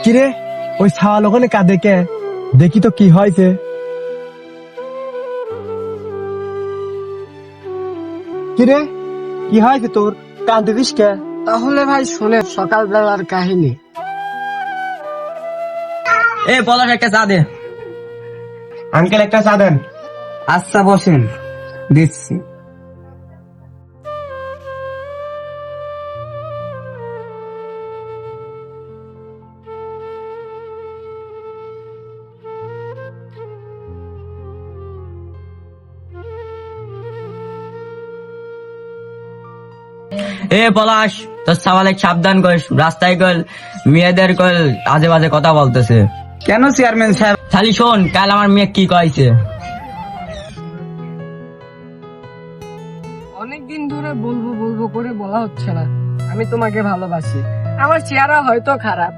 কিরে ওই ছাওয়াল ওখানে কাঁদে কে? দেখি তো কি হয়েছে। কিরে কি হয়েছে তোর, কাঁদতিস কে? তাহলে ভাই শুনে সকালবেলার কাহিনী। পলাশ একটা চা দে। আঙ্কেল একটা চা দেন। আচ্ছা বসেন, দিচ্ছি। পলাশ, তোর সওয়ালে সাবধান করিস, রাস্তায় কল মেয়েদের কল আজে বাজে কথা বলতেছে। কেন চেয়ারম্যান সাহেব? খালি শোন, কাল আমার মেয়ে কি কয়েছে। অনেকদিন ধরে বলবো বলবো করে বলা হচ্ছে না আমি তোমাকে ভালোবাসি। আমার চেহারা হয়তো খারাপ,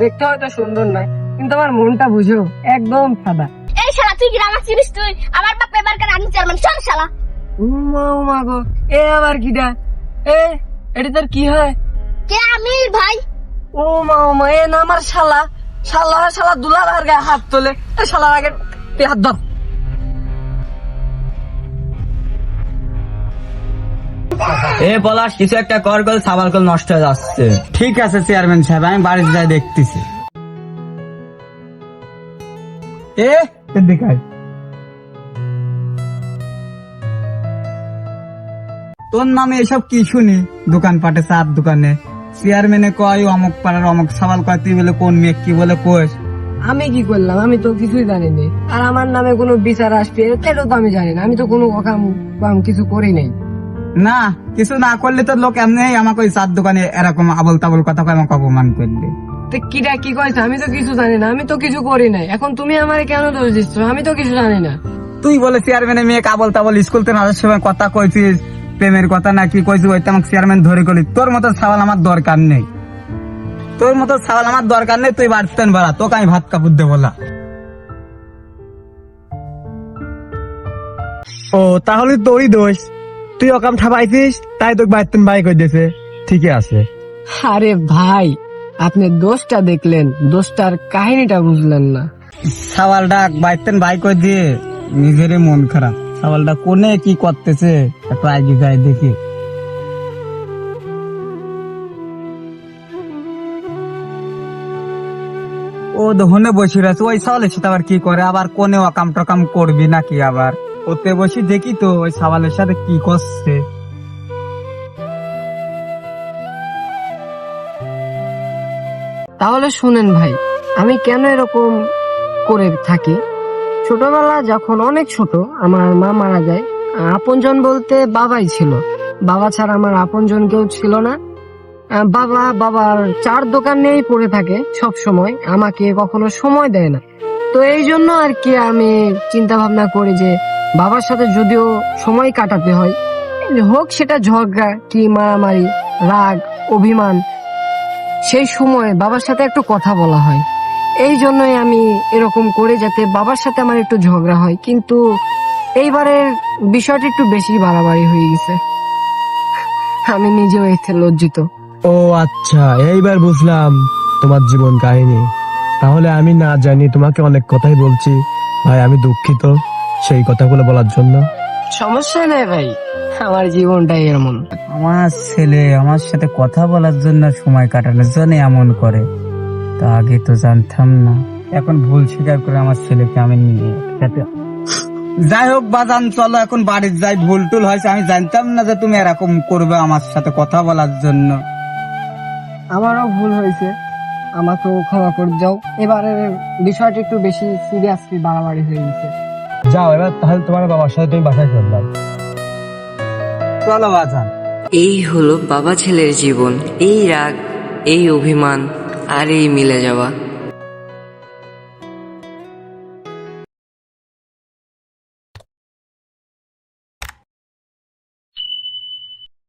দেখতে হয়তো সুন্দর নয়, কিন্তু আমার মনটা বুঝো একদম সাদা। এই শালা তুই গ্রামার চিনিস? তুই আমার বাপ এবারকার রানী চেয়ারম্যান। শোন শালা। উমা গো, এ আবার কিডা? এটা তোর কি হয়? কে? আমি ভাই। ও মা, এ না আমার শালা। শালা শালা দুলার আর গায়ে হাত তোলে। শালার আগে হাত ধর। পলাশ, কিছু একটা কর, কল সাবাল কল নষ্ট হয়ে যাচ্ছে। ঠিক আছে চেয়ারম্যান সাহেব, আমি বাড়িতে যাই দেখতেছি। দেখাই তোর নামে এসব কি শুনি? দোকানপাটে, চার দোকানে চেয়ারম্যানে কয় অমুক পাড়ার অমুক সাবাল কয়, তুই বলে কোন মেয়ে কি বলে কোষ? আমি কি করলাম? আমি তো কিছুই জানি না। আর আমার নামে কোনো বিচার আসবে এটা তো আমি জানি না। আমি তো কোনো কিছু করি নাই। না, কিছু না করলে তো লোক এমনি আমাকে ওই চার দোকানে এরকম আবল তাবল কথা কয়, আমাকে অপমান করলে। তো কিটা কি কইছে? আমি তো কিছু জানি না, আমি তো কিছু করি নাই। এখন তুমি আমারে কেন দোষ দিচ্ছ? আমি তো কিছু জানি না। তুই বলে চেয়ারম্যানের মেয়ে আবল তাবল স্কুল থেকে আসার সময় কথা কইছিস, প্রেমের কথা নাকি কইছিস, ওইটা আমাকে চেয়ারম্যান ধরে করলি। তোর মতো সাবাল আমার দরকার নেই, তোর মতো সাবাল আমার দরকার নেই। তুই বাড়তেন বাড়া, তোকে আমি ভাত কাপড় দেবো বলা। ও তাহলে তোরই দোষ, তুই অকাম ঠাপাইছিস তাই তোকে বাইতেন বাই করে দিয়েছে। ঠিকই আছে। আরে ভাই, আপনি দোষটা দেখলেন, দোষটার কাহিনীটা বুঝলেন না। সাবালটা বাইতেন বাই করে দিয়ে নিজেরই মন খারাপ। সাবালটা কোনে কি করতেছে একটু আগে যাই দেখি। ও দোকানে বসে রয়েছে, ওই সাবালের সাথে আবার কি করে? আবার কোনে অকাম টকাম করবি নাকি? আবার ওতে বসে দেখি তো ওই সাবালের সাথে কি করছে। তাহলে শুনেন ভাই, আমি কেন এরকম করে থাকি। ছোটবেলা যখন অনেক ছোট, আমার মা মারা যায়। আপনজন বলতে বাবাই ছিল, বাবা ছাড়া আমার আপনজন কেউ ছিল না। বাবার চার দোকান নিয়েই পড়ে থাকে সব সময়, আমাকে কখনো সময় দেয় না। তো এই জন্য আর কি আমি চিন্তা ভাবনা করি যে বাবার সাথে যদিও সময় কাটাতে হয়, হোক সেটা ঝগড়া কি মারামারি, রাগ, অভিমান, সেই সময় বাবার সাথে একটু কথা বলা হয়। এই জন্যই আমি এরকম করে, যাতে বাবার সাথে আমার একটু ঝগড়া হয়। কিন্তু এইবারের বিষয়টা একটু বেশি বাড়াবাড়ি হয়ে গেছে, আমি নিজেও এতে লজ্জিত। ও আচ্ছা, এইবার বুঝলাম তোমার জীবন কাহিনী। তাহলে আমি না জানি তোমাকে অনেক কথাই বলছি ভাই, আমি দুঃখিত সেই কথাগুলো বলার জন্য। সমস্যা নেই ভাই, আমার জীবনটাই এমন। আমার ছেলে আমার সাথে কথা বলার জন্য, সময় কাটানোর জন্য এমন করে, তা আগে তো জানতাম না। এখন ভুল স্বীকার করে আমার ছেলেকে আমি নিয়ে খেতে। যাই হোক বাজান, চলো এখন বাড়ির যাই। ভুল টুল হয়েছে, আমি জানতাম না যে তুমি এরকম করবে আমার সাথে কথা বলার জন্য। আমারও ভুল হয়েছে, আমাকেও ক্ষমা করে যাও। এবারের বিষয়টা একটু বেশি সিরিয়াসলি বাড়াবাড়ি হয়ে গেছে। যাও এবার তাহলে তোমার বাবার সাথে তুমি বাসায় চল যাও। চলো বাজান। এই হলো বাবা ছেলের জীবন, এই রাগ, এই অভিমান আর এই মিলে যাওয়া।